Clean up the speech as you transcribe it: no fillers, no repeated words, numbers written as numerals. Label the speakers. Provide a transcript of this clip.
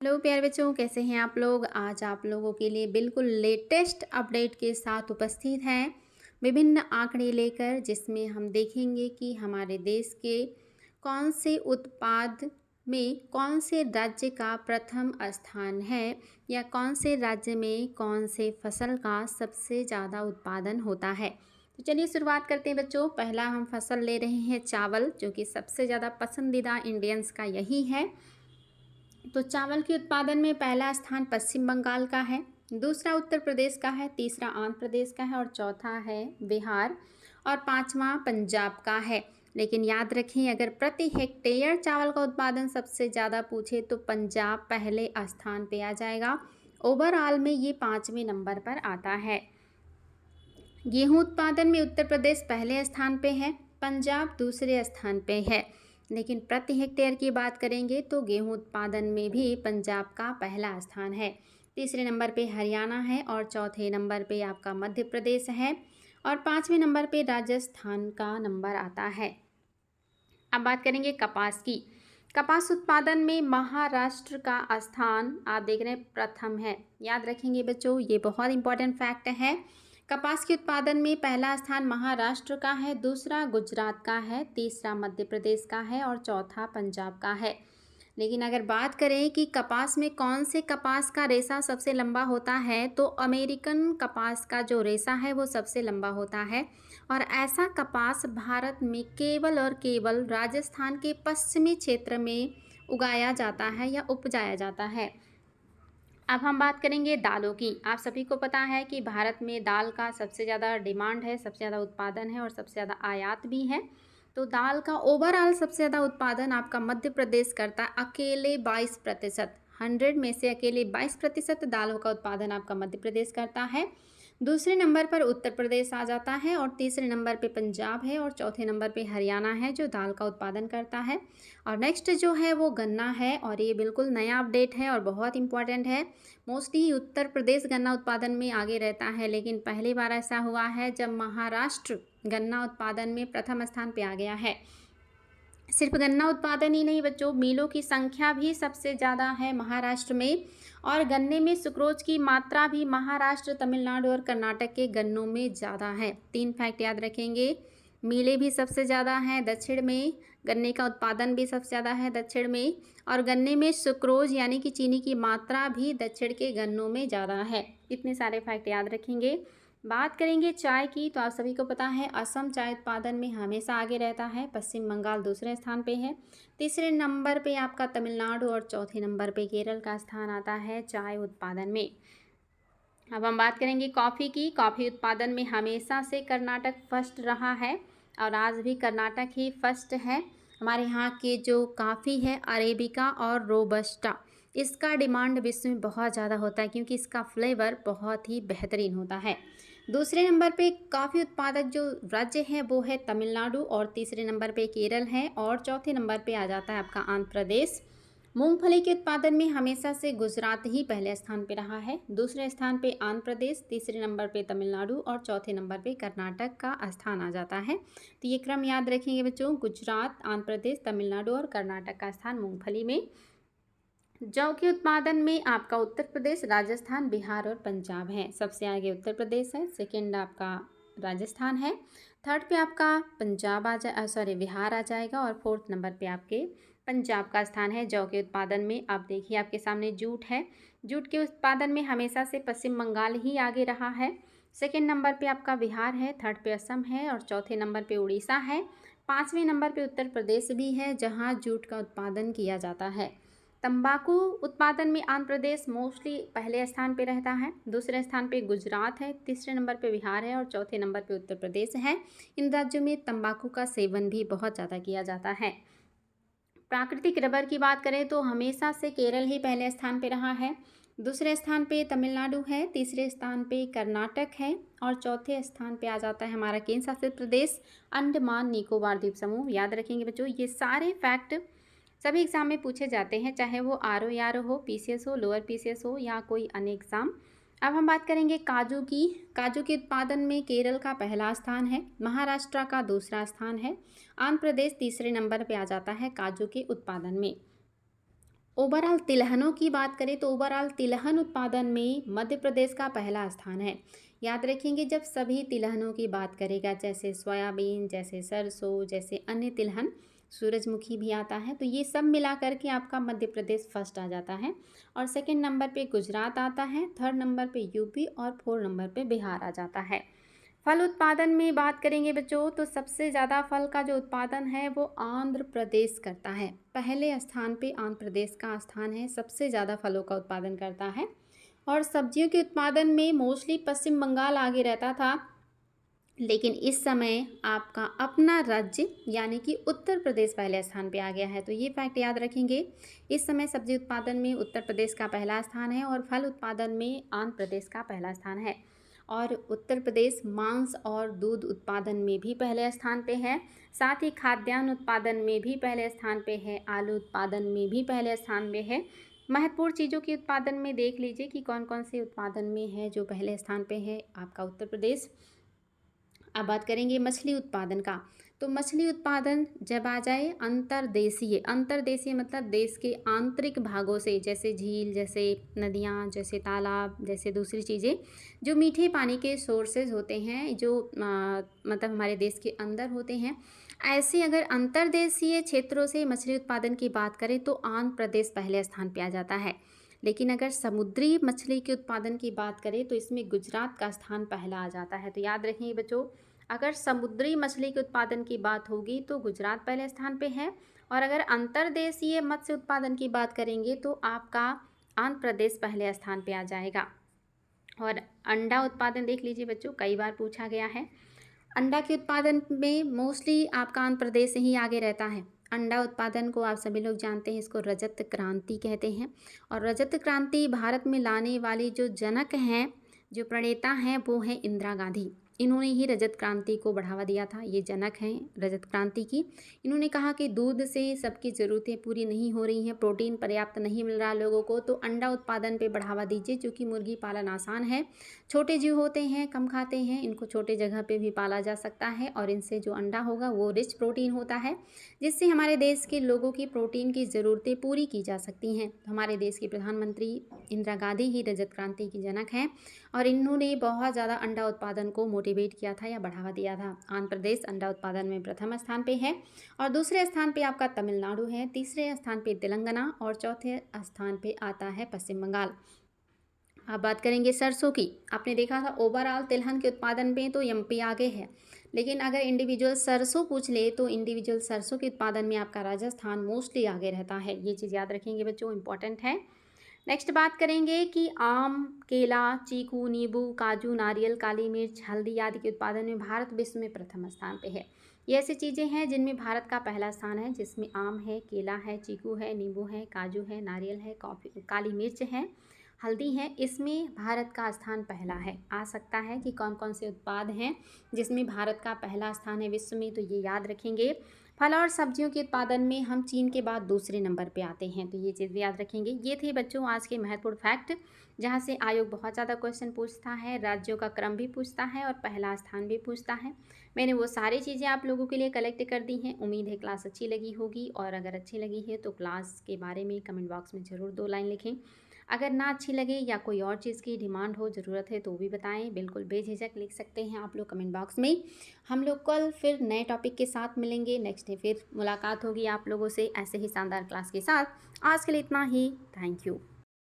Speaker 1: Hello प्यारे बच्चों, कैसे हैं आप लोग। आज आप लोगों के लिए बिल्कुल लेटेस्ट अपडेट के साथ उपस्थित हैं विभिन्न आंकड़े लेकर, जिसमें हम देखेंगे कि हमारे देश के कौन से उत्पाद में कौन से राज्य का प्रथम स्थान है या कौन से राज्य में कौन से फसल का सबसे ज़्यादा उत्पादन होता है। तो चलिए शुरुआत करते हैं बच्चों। पहला हम फसल ले रहे हैं चावल, जो कि सबसे ज़्यादा पसंदीदा इंडियंस का यही है। तो चावल के उत्पादन में पहला स्थान पश्चिम बंगाल का है, दूसरा उत्तर प्रदेश का है, तीसरा आंध्र प्रदेश का है और चौथा है बिहार और पांचवा पंजाब का है। लेकिन याद रखें, अगर प्रति हेक्टेयर चावल का उत्पादन सबसे ज़्यादा पूछे तो पंजाब पहले स्थान पे आ जाएगा। ओवरऑल में ये 5वें नंबर पर आता है। गेहूं उत्पादन में उत्तर प्रदेश पहले स्थान पे है, पंजाब दूसरे स्थान पे है। लेकिन प्रति हेक्टेयर की बात करेंगे तो गेहूं उत्पादन में भी पंजाब का पहला स्थान है, तीसरे नंबर पे हरियाणा है और चौथे नंबर पे आपका मध्य प्रदेश है और पांचवें नंबर पे राजस्थान का नंबर आता है। अब बात करेंगे कपास की। कपास उत्पादन में महाराष्ट्र का स्थान आप देख रहे हैं प्रथम है। याद रखेंगे बच्चों, ये बहुत इंपॉर्टेंट फैक्ट है। कपास के उत्पादन में पहला स्थान महाराष्ट्र का है, दूसरा गुजरात का है, तीसरा मध्य प्रदेश का है और चौथा पंजाब का है। लेकिन अगर बात करें कि कपास में कौन से कपास का रेशा सबसे लंबा होता है, तो अमेरिकन कपास का जो रेशा है वो सबसे लंबा होता है और ऐसा कपास भारत में केवल और केवल राजस्थान के पश्चिमी क्षेत्र में उगाया जाता है या उपजाया जाता है। अब हम बात करेंगे दालों की। आप सभी को पता है कि भारत में दाल का सबसे ज़्यादा डिमांड है, सबसे ज़्यादा उत्पादन है और सबसे ज़्यादा आयात भी है। तो दाल का ओवरऑल सबसे ज़्यादा उत्पादन आपका मध्य प्रदेश करता है, अकेले 22%। 100 में से अकेले 22% दालों का उत्पादन आपका मध्य प्रदेश करता है। दूसरे नंबर पर उत्तर प्रदेश आ जाता है और तीसरे नंबर पे पंजाब है और चौथे नंबर पे हरियाणा है जो दाल का उत्पादन करता है। और नेक्स्ट जो है वो गन्ना है और ये बिल्कुल नया अपडेट है और बहुत इंपॉर्टेंट है। मोस्टली उत्तर प्रदेश गन्ना उत्पादन में आगे रहता है, लेकिन पहली बार ऐसा हुआ है जब महाराष्ट्र गन्ना उत्पादन में प्रथम स्थान पे आ गया है। सिर्फ गन्ना उत्पादन ही नहीं बच्चों, मिलों की संख्या भी सबसे ज़्यादा है महाराष्ट्र में और गन्ने में सुक्रोज की मात्रा भी महाराष्ट्र, तमिलनाडु और कर्नाटक के गन्नों में ज़्यादा है। 3 फैक्ट याद रखेंगे। मिलें भी सबसे ज़्यादा हैं दक्षिण में, गन्ने का उत्पादन भी सबसे ज़्यादा है दक्षिण में और गन्ने में सुक्रोज यानी कि चीनी की मात्रा भी दक्षिण के गन्नों में ज़्यादा है। इतने सारे फैक्ट याद रखेंगे। बात करेंगे चाय की, तो आप सभी को पता है असम चाय उत्पादन में हमेशा आगे रहता है, पश्चिम बंगाल दूसरे स्थान पे है, तीसरे नंबर पे आपका तमिलनाडु और चौथे नंबर पे केरल का स्थान आता है चाय उत्पादन में। अब हम बात करेंगे कॉफ़ी की। कॉफ़ी उत्पादन में हमेशा से कर्नाटक फर्स्ट रहा है और आज भी कर्नाटक ही फर्स्ट है। हमारे यहाँ के जो कॉफ़ी है अरेबिका और रोबस्टा, इसका डिमांड विश्व में बहुत ज़्यादा होता है क्योंकि इसका फ्लेवर बहुत ही बेहतरीन होता है। दूसरे नंबर पे कॉफ़ी उत्पादक जो राज्य है वो है तमिलनाडु और तीसरे नंबर पे केरल है और चौथे नंबर पे आ जाता है आपका आंध्र प्रदेश। मूंगफली के उत्पादन में हमेशा से गुजरात ही पहले स्थान पे रहा है, दूसरे स्थान पे आंध्र प्रदेश, तीसरे नंबर पे तमिलनाडु और चौथे नंबर पे कर्नाटक का स्थान आ जाता है। तो ये क्रम याद रखेंगे बच्चों, गुजरात, आंध्र प्रदेश, तमिलनाडु और कर्नाटक का स्थान मूंगफली में। जौ के उत्पादन में आपका उत्तर प्रदेश, राजस्थान, बिहार और पंजाब है। सबसे आगे उत्तर प्रदेश है, सेकेंड आपका राजस्थान है, थर्ड पे आपका पंजाब बिहार आ जाएगा और फोर्थ नंबर पे आपके पंजाब का स्थान है। जौ के उत्पादन में आप देखिए आपके सामने जूट है, जूट के उत्पादन में हमेशा से पश्चिम बंगाल ही आगे रहा है। सेकेंड नंबर पे आपका बिहार है, थर्ड पे असम है और चौथे नंबर पे उड़ीसा है, पाँचवें नंबर पे उत्तर प्रदेश भी है जहाँ जूट का उत्पादन किया जाता है। तंबाकू उत्पादन में आंध्र प्रदेश मोस्टली पहले स्थान पे रहता है, दूसरे स्थान पे गुजरात है, तीसरे नंबर पे बिहार है और चौथे नंबर पे उत्तर प्रदेश है। इन राज्यों में तंबाकू का सेवन भी बहुत ज़्यादा किया जाता है। प्राकृतिक रबर की बात करें तो हमेशा से केरल ही पहले स्थान पे रहा है, दूसरे स्थान पे तमिलनाडु है, तीसरे स्थान पे कर्नाटक है और चौथे स्थान पे आ जाता है हमारा केंद्र शासित प्रदेश अंडमान निकोबार द्वीप समूह। याद रखेंगे बच्चों, ये सारे फैक्ट सभी एग्ज़ाम में पूछे जाते हैं, चाहे वो आर ओ यार हो, पीसीएस हो, लोअर पीसीएस हो या कोई अन्य एग्ज़ाम। अब हम बात करेंगे काजू की। काजू के उत्पादन में केरल का पहला स्थान है, महाराष्ट्र का दूसरा स्थान है, आंध्र प्रदेश तीसरे नंबर पे आ जाता है काजू के उत्पादन में। ओवरऑल तिलहनों की बात करें तो ओवरऑल तिलहन उत्पादन में मध्य प्रदेश का पहला स्थान है। याद रखेंगे जब सभी तिलहनों की बात करेगा, जैसे सोयाबीन, जैसे सरसों, जैसे अन्य तिलहन, सूरजमुखी भी आता है, तो ये सब मिला करके आपका मध्य प्रदेश फर्स्ट आ जाता है। और सेकंड नंबर पे गुजरात आता है, थर्ड नंबर पे यूपी और फोर्थ नंबर पे बिहार आ जाता है। फल उत्पादन में बात करेंगे बच्चों तो सबसे ज़्यादा फल का जो उत्पादन है वो आंध्र प्रदेश करता है। पहले स्थान पे आंध्र प्रदेश का स्थान है, सबसे ज़्यादा फलों का उत्पादन करता है। और सब्जियों के उत्पादन में मोस्टली पश्चिम बंगाल आगे रहता था, लेकिन इस समय आपका अपना राज्य यानी कि उत्तर प्रदेश पहले स्थान पे आ गया है। तो ये फैक्ट याद रखेंगे, इस समय सब्जी उत्पादन में उत्तर प्रदेश का पहला स्थान है और फल उत्पादन में आंध्र प्रदेश का पहला स्थान है। और उत्तर प्रदेश मांस और दूध उत्पादन में भी पहले स्थान पे है, साथ ही खाद्यान्न उत्पादन में भी पहले स्थान पे है, आलू उत्पादन में भी पहले स्थान पे है। महत्वपूर्ण चीज़ों के उत्पादन में देख लीजिए कि कौन कौन से उत्पादन में है जो पहले स्थान पे है आपका उत्तर प्रदेश। अब बात करेंगे मछली उत्पादन का। तो मछली उत्पादन जब आ जाए अंतर्देशीय, अंतर्देशीय मतलब देश के आंतरिक भागों से, जैसे झील, जैसे नदियाँ, जैसे तालाब, जैसे दूसरी चीज़ें जो मीठे पानी के सोर्सेज होते हैं, जो मतलब हमारे देश के अंदर होते हैं, ऐसे अगर अंतर्देशीय क्षेत्रों से मछली उत्पादन की बात करें तो आंध्र प्रदेश पहले स्थान पे आ जाता है। लेकिन अगर समुद्री मछली के उत्पादन की बात करें तो इसमें गुजरात का स्थान पहला आ जाता है। तो याद रखिए बच्चों, अगर समुद्री मछली के उत्पादन की बात होगी तो गुजरात पहले स्थान पे है, और अगर अंतर्देशीय मत्स्य उत्पादन की बात करेंगे तो आपका आंध्र प्रदेश पहले स्थान पे आ जाएगा। और अंडा उत्पादन देख लीजिए बच्चों, कई बार पूछा गया है। अंडा के उत्पादन में मोस्टली आपका आंध्र प्रदेश ही आगे रहता है। अंडा उत्पादन को आप सभी लोग जानते हैं, इसको रजत क्रांति कहते हैं। और रजत क्रांति भारत में लाने वाली जो जनक हैं, जो प्रणेता हैं, वो हैं इंदिरा गांधी। इन्होंने ही रजत क्रांति को बढ़ावा दिया था, ये जनक हैं रजत क्रांति की। इन्होंने कहा कि दूध से सबकी ज़रूरतें पूरी नहीं हो रही हैं, प्रोटीन पर्याप्त नहीं मिल रहा लोगों को, तो अंडा उत्पादन पे बढ़ावा दीजिए, क्योंकि मुर्गी पालन आसान है, छोटे जीव होते हैं, कम खाते हैं, इनको छोटे जगह पे भी पाला जा सकता है और इनसे जो अंडा होगा वो रिच प्रोटीन होता है, जिससे हमारे देश के लोगों की प्रोटीन की ज़रूरतें पूरी की जा सकती हैं। हमारे देश की प्रधानमंत्री इंदिरा गांधी ही रजत क्रांति की जनक हैं और इन्होंने बहुत ज़्यादा अंडा उत्पादन को मोटिवेट किया था या बढ़ावा दिया था। आंध्र प्रदेश अंडा उत्पादन में प्रथम स्थान पे है और दूसरे स्थान पे आपका तमिलनाडु है, तीसरे स्थान पे तेलंगाना और चौथे स्थान पे आता है पश्चिम बंगाल। अब बात करेंगे सरसों की। आपने देखा था ओवरऑल तिलहन के उत्पादन में तो एमपी आगे है, लेकिन अगर इंडिविजुअल सरसों पूछ ले तो इंडिविजुअल सरसों के उत्पादन में आपका राजस्थान मोस्टली आगे रहता है। ये चीज़ याद रखेंगे बच्चों, इंपॉर्टेंट है। नेक्स्ट बात करेंगे कि आम, केला, चीकू, नींबू, काजू, नारियल, काली मिर्च, हल्दी आदि के उत्पादन में भारत विश्व में प्रथम स्थान पे है। ये ऐसी चीज़ें हैं जिनमें भारत का पहला स्थान है, जिसमें आम है, केला है, चीकू है, नींबू है, काजू है, नारियल है, कॉफ़ी, काली मिर्च है, हल्दी है, इसमें भारत का स्थान पहला है। आ सकता है कि कौन कौन से उत्पाद हैं जिसमें भारत का पहला स्थान है विश्व में, तो ये याद रखेंगे। फल और सब्जियों के उत्पादन में हम चीन के बाद दूसरे नंबर पे आते हैं, तो ये चीज़ भी याद रखेंगे। ये थे बच्चों आज के महत्वपूर्ण फैक्ट, जहाँ से आयोग बहुत ज़्यादा क्वेश्चन पूछता है, राज्यों का क्रम भी पूछता है और पहला स्थान भी पूछता है। मैंने वो सारी चीज़ें आप लोगों के लिए कलेक्ट कर दी हैं। उम्मीद है क्लास अच्छी लगी होगी, और अगर अच्छी लगी है तो क्लास के बारे में कमेंट बॉक्स में ज़रूर 2 लाइन लिखें। अगर ना अच्छी लगे या कोई और चीज़ की डिमांड हो, ज़रूरत है तो भी बताएं, बिल्कुल बेझिझक लिख सकते हैं आप लोग कमेंट बॉक्स में। हम लोग कल फिर नए टॉपिक के साथ मिलेंगे, नेक्स्ट डे फिर मुलाकात होगी आप लोगों से ऐसे ही शानदार क्लास के साथ। आज के लिए इतना ही, थैंक यू।